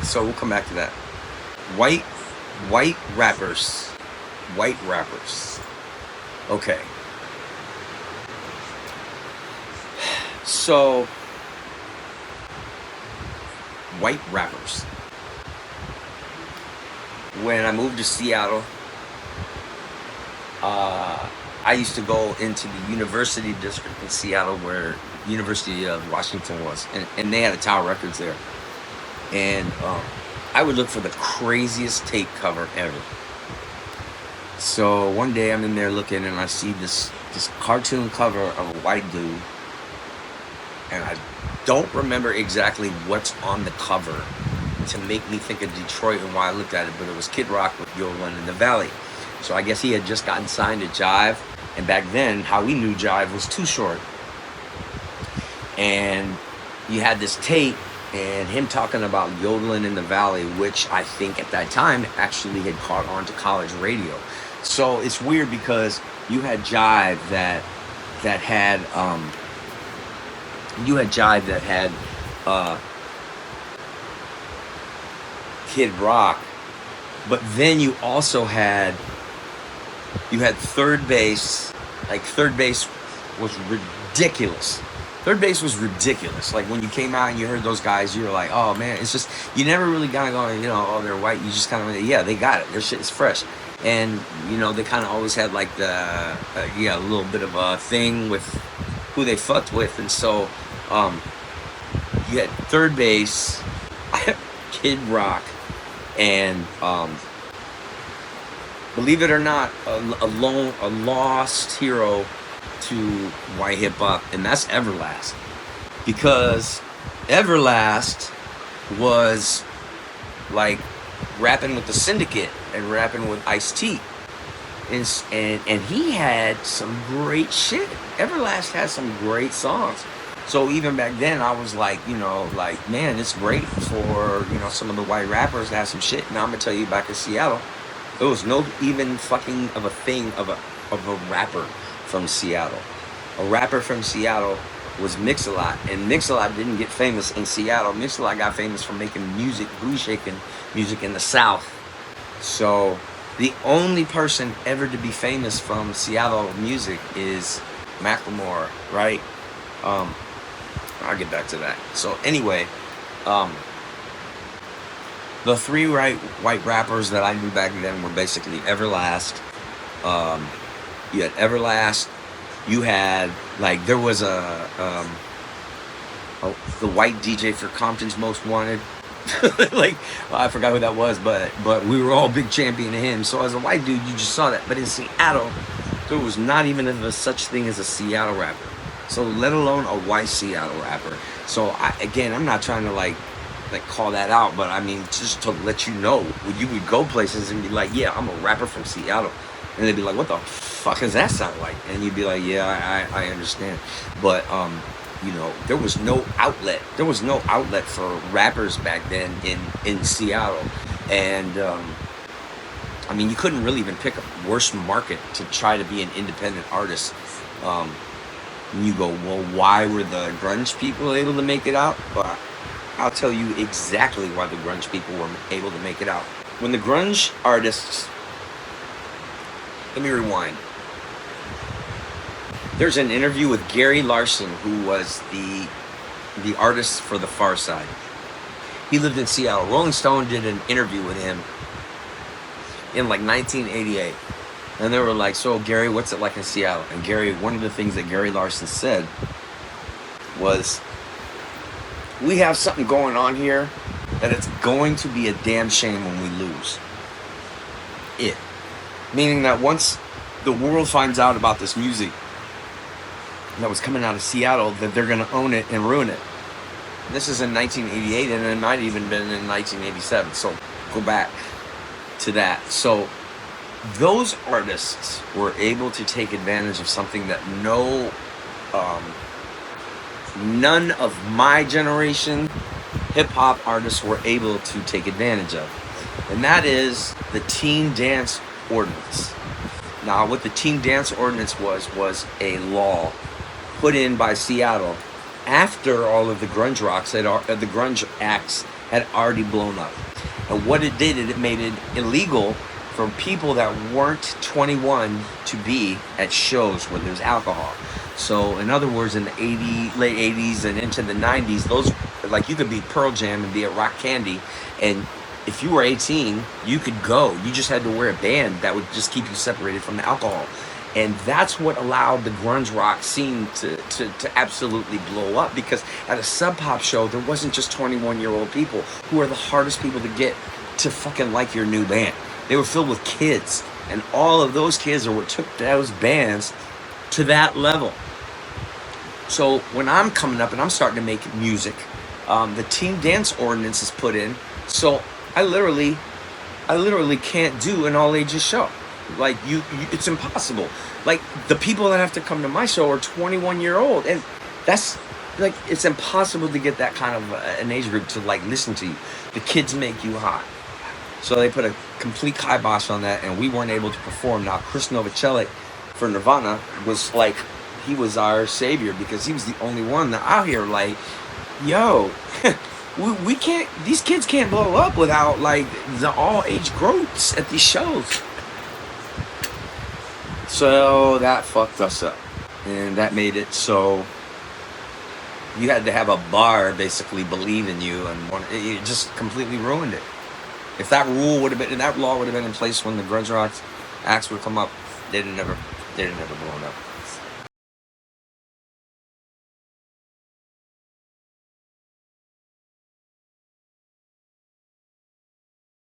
So we'll come back to that. White rappers. White rappers. Okay. So, white rappers. When I moved to Seattle, I used to go into the University District in Seattle where University of Washington was. And they had a Tower Records there. And I would look for the craziest tape cover ever. So one day I'm in there looking and I see this cartoon cover of a white dude. And I don't remember exactly what's on the cover to make me think of Detroit and why I looked at it, but it was Kid Rock with Yodeling in the Valley. So I guess he had just gotten signed to Jive, and back then, how we knew Jive was Too Short. And you had this tape, and him talking about Yodeling in the Valley, which I think at that time actually had caught on to college radio. So it's weird because you had Jive that had Kid Rock, but then you also had Third Base. Like, Third Base was ridiculous. Third Base was ridiculous. Like, when you came out and you heard those guys, you were like, oh man, it's just, you never really kind of go, you know, oh, they're white. You just kind of, yeah, they got it. Their shit is fresh. And, you know, they kind of always had like a little bit of a thing with who they fucked with. And so, you had Third Base, Kid Rock, and believe it or not, a lost hero to white hip hop, and that's Everlast. Because Everlast was like rapping with the Syndicate and rapping with Ice-T. And he had some great shit. Everlast had some great songs. So even back then, I was like, you know, like, man, it's great for, you know, some of the white rappers to have some shit. Now I'm gonna tell you, back in Seattle, there was no even fucking of a thing of a rapper from Seattle. A rapper from Seattle was Mix-a-Lot, and Mix-a-Lot didn't get famous in Seattle. Mix-a-Lot got famous from making music, booty shaking music in the South. So the only person ever to be famous from Seattle music is Macklemore, right? I'll get back to that. So anyway, the three white rappers that I knew back then were basically Everlast. You had Everlast. You had, like, there was the white DJ for Compton's Most Wanted. Like, well, I forgot who that was, but we were all big champion of him. So as a white dude, you just saw that. But in Seattle, there was not even a such thing as a Seattle rapper. So let alone a white Seattle rapper. So I'm not trying to like call that out, but I mean, just to let you know, when you would go places and be like, yeah, I'm a rapper from Seattle, and they'd be like, what the fuck does that sound like? And you'd be like, yeah, I understand. But you know, there was no outlet. There was no outlet for rappers back then in Seattle, and I mean, you couldn't really even pick a worse market to try to be an independent artist. And you go, well, why were the grunge people able to make it out? Well, I'll tell you exactly why the grunge people were able to make it out. When the grunge artists, let me rewind. There's an interview with Gary Larson, who was the artist for The Far Side. He lived in Seattle. Rolling Stone did an interview with him in like 1988. And they were like, so Gary, what's it like in Seattle? And Gary, one of the things that Gary Larson said was, we have something going on here that it's going to be a damn shame when we lose it. Meaning that once the world finds out about this music that was coming out of Seattle, that they're going to own it and ruin it. And this is in 1988, and it might have even been in 1987. So go back to that. So those artists were able to take advantage of something that none of my generation hip-hop artists were able to take advantage of. And that is the Teen Dance Ordinance. Now, what the Teen Dance Ordinance was a law put in by Seattle after all of the grunge acts had already blown up. And what it did, it made it illegal for people that weren't 21 to be at shows where there's alcohol. So in other words, in the late 80s and into the 90s, those, like, you could be Pearl Jam and be at Rock Candy, and if you were 18, you could go. You just had to wear a band that would just keep you separated from the alcohol. And that's what allowed the grunge rock scene to absolutely blow up, because at a Sub Pop show, there wasn't just 21-year-old people who are the hardest people to get to fucking like your new band. They were filled with kids, and all of those kids are what took those bands to that level. So when I'm coming up and I'm starting to make music, the teen dance ordinance is put in. So I literally can't do an all ages show. Like it's impossible. Like the people that have to come to my show are 21-year-old, and that's like, it's impossible to get that kind of an age group to like listen to you. The kids make you hot. So they put a complete kibosh on that, and we weren't able to perform. Now Chris Novoselic for Nirvana was like, he was our savior, because he was the only one that out here like, yo, we can't, these kids can't blow up without like the all age groups at these shows. So that fucked us up, and that made it so you had to have a bar basically believe in you, and it just completely ruined it. If that rule would have been, that law would have been in place when the grunge rock acts would come up, they'd have never blown up.